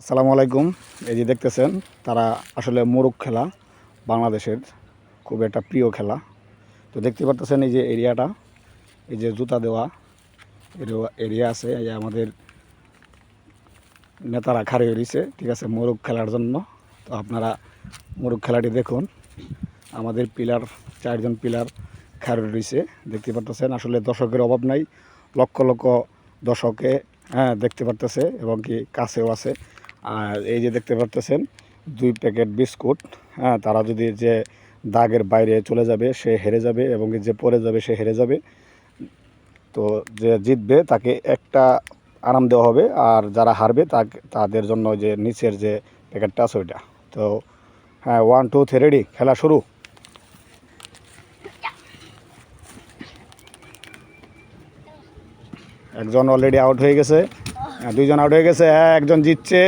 আসসালামু আলাইকুম। এই যে দেখতেছেন তারা আসলে মোরগ খেলা বাংলাদেশের খুব একটা প্রিয় খেলা। তো দেখতে পারতেছেন এই যে এরিয়াটা, এই যে জুতা দেওয়া এরিয়া আছে, এই যে আমাদের নেতারা খাড়ি রয়েছে, ঠিক আছে, মোরগ খেলার জন্য। তো আপনারা মোরগ খেলাটি দেখুন। আমাদের পিলার, 4জন পিলার খাড়ি রয়েছে, দেখতে পারতেছেন। আসলে দর্শকের অভাব নাই, লক্ষ লক্ষ দর্শকে দেখতে পারতেছে এবং কি কাছেও আছে। আর এই যে দেখতে পারতেছেন 2 প্যাকেট বিস্কুট। তারা যদি যে দাগের বাইরে চলে যাবে সে হেরে যাবে এবং যে পড়ে যাবে সে হেরে যাবে। তো যে জিতবে তাকে একটা আরাম দেওয়া হবে, আর যারা হারবে তাদের জন্য যে নিচের যে প্যাকেটটা আছে ওইটা। তো 1 2 3 রেডি, খেলা শুরু। একজন অলরেডি আউট হয়ে গেছে, 2জন আউট হয়ে গেছে, একজন জিতছে।